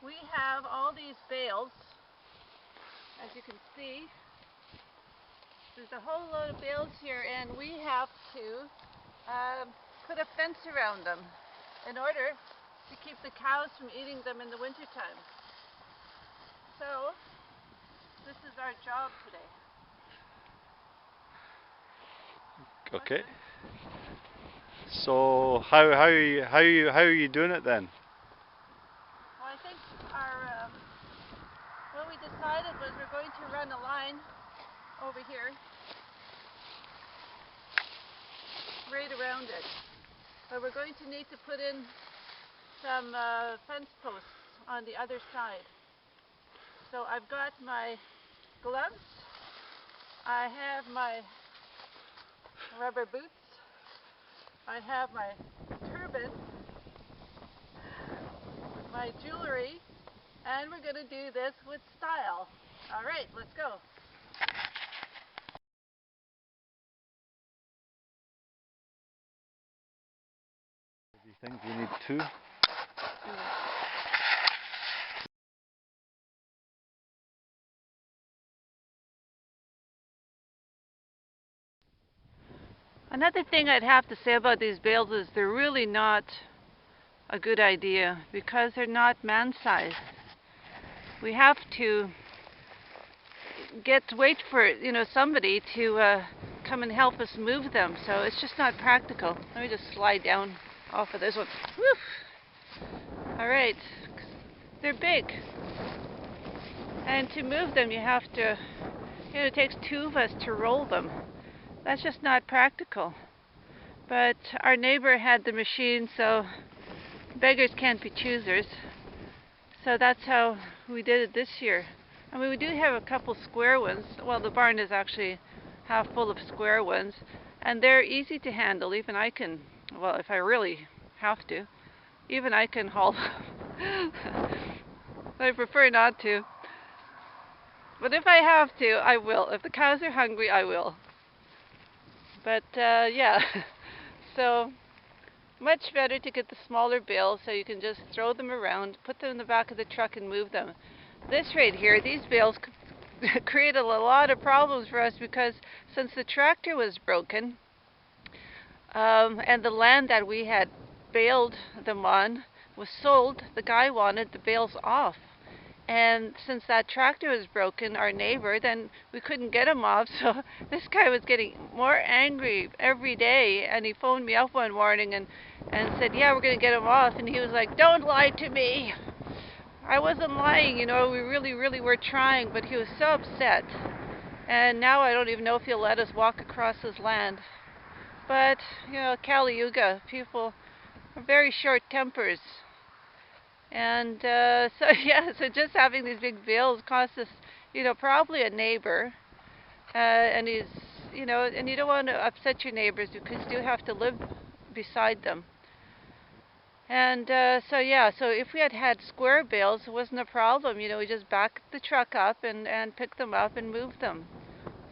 we have all these bales, as you can see. There's a whole load of bales here, and we have to put a fence around them in order to keep the cows from eating them in the wintertime. So this is our job today. Okay. So how are you doing it then? Well, I think what we decided was we're going to run a line over here, right around it. But we're going to need to put in some fence posts on the other side. So I've got my gloves, I have my rubber boots, I have my turban, my jewelry, and we're going to do this with style. All right, let's go. These things we need two. Another thing I'd have to say about these bales is they're really not a good idea because they're not man-sized. We have to wait for somebody to come and help us move them, so it's just not practical. Let me just slide down off of this one. Woo! All right, they're big, and to move them you have to, it takes two of us to roll them. That's just not practical. But our neighbor had the machine, so beggars can't be choosers. So that's how we did it this year. I mean, we do have a couple square ones. Well, the barn is actually half full of square ones, and they're easy to handle. Even I can, well, if I really have to, even I can haul them. I prefer not to. But if I have to, I will. If the cows are hungry, I will. But yeah, so much better to get the smaller bales so you can just throw them around, put them in the back of the truck and move them. This right here, these bales created a lot of problems for us because since the tractor was broken and the land that we had baled them on was sold, the guy wanted the bales off. And since that tractor was broken, our neighbor, then we couldn't get him off. So this guy was getting more angry every day. And he phoned me up one morning and said, yeah, we're going to get him off. And he was like, don't lie to me. I wasn't lying, we really were trying. But he was so upset. And now I don't even know if he'll let us walk across his land. But, Kali Yuga, people are very short tempers. And so yeah, so just having these big bales cost us, probably a neighbor, and he's, and you don't want to upset your neighbors because you do have to live beside them. And so yeah, so if we had had square bales, it wasn't a problem. We just back the truck up and pick them up and move them.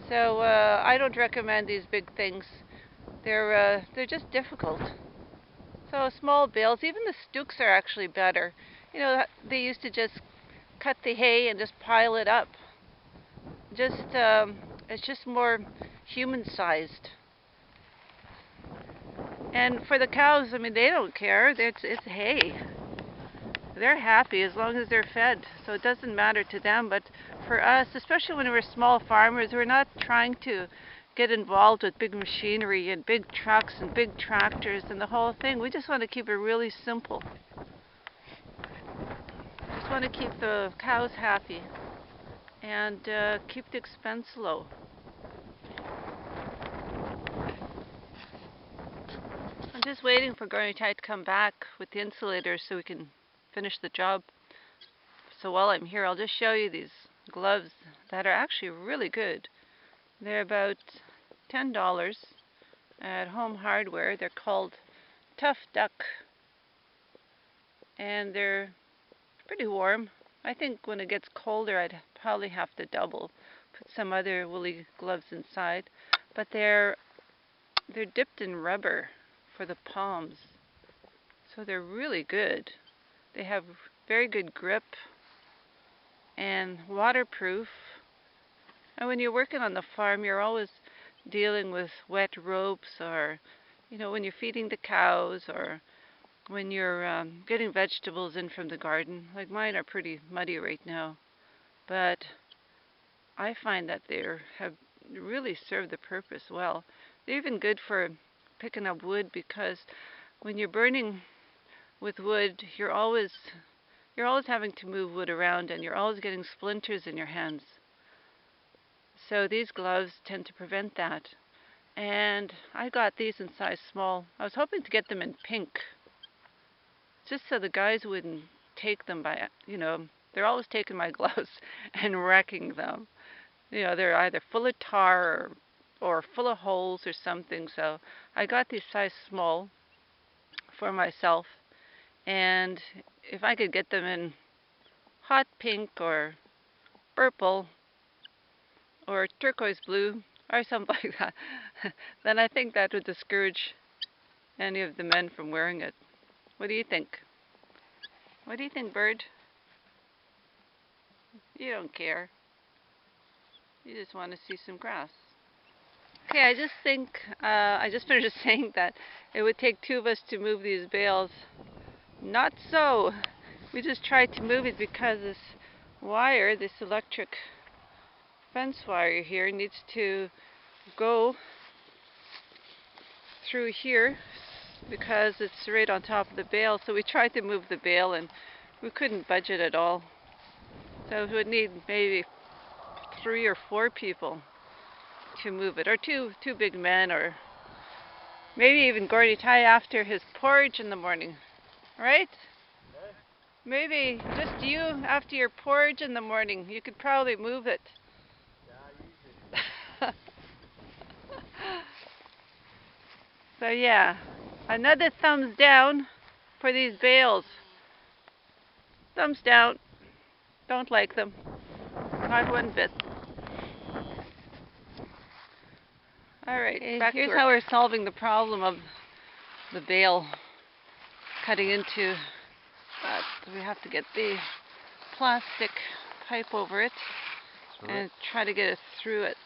So I don't recommend these big things. They're just difficult. So small bales, even the stooks are actually better. They used to just cut the hay and just pile it up. It's just more human-sized. And for the cows, I mean, they don't care. It's hay. They're happy as long as they're fed. So it doesn't matter to them. But for us, especially when we're small farmers, we're not trying to get involved with big machinery and big trucks and big tractors and the whole thing. We just want to keep it really simple. Just want to keep the cows happy and keep the expense low. I'm just waiting for Gornitai to come back with the insulators so we can finish the job. So while I'm here, I'll just show you these gloves that are actually really good. They're about $10 at Home Hardware. They're called Tough Duck, and they're pretty warm. I think when it gets colder, I'd probably have to double, put some other woolly gloves inside. But they're dipped in rubber for the palms, so they're really good. They have very good grip and waterproof. And when you're working on the farm, you're always dealing with wet ropes, or when you're feeding the cows, or when you're getting vegetables in from the garden. Like mine are pretty muddy right now, but I find that they have really served the purpose well. They're even good for picking up wood, because when you're burning with wood, you're always having to move wood around, and you're always getting splinters in your hands. So these gloves tend to prevent that. And I got these in size small. I was hoping to get them in pink, just so the guys wouldn't take them by, they're always taking my gloves and wrecking them. They're either full of tar or full of holes or something. So I got these size small for myself. And if I could get them in hot pink or purple or turquoise blue or something like that, then I think that would discourage any of the men from wearing it. What do you think? What do you think, Bird? You don't care. You just want to see some grass. Okay, I just think, I just finished saying that it would take two of us to move these bales. Not so. We just tried to move it because this wire, this electric fence wire here, needs to go through here because it's right on top of the bale. So we tried to move the bale and we couldn't budge it at all. So we would need maybe 3 or 4 people to move it, or two big men, or maybe even Gordy Ty after his porridge in the morning, right? Yeah. Maybe just you after your porridge in the morning. You could probably move it. Yeah, easy. So yeah, another thumbs down for these bales. Thumbs down. Don't like them. Not one bit. Alright, here's how we're solving the problem of the bale cutting into. We have to get the plastic pipe over it and try to get it through it.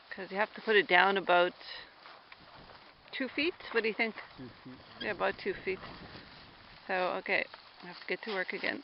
Because you have to put it down about 2 feet. What do you think? 2 feet. Yeah, about 2 feet. So, okay, I have to get to work again.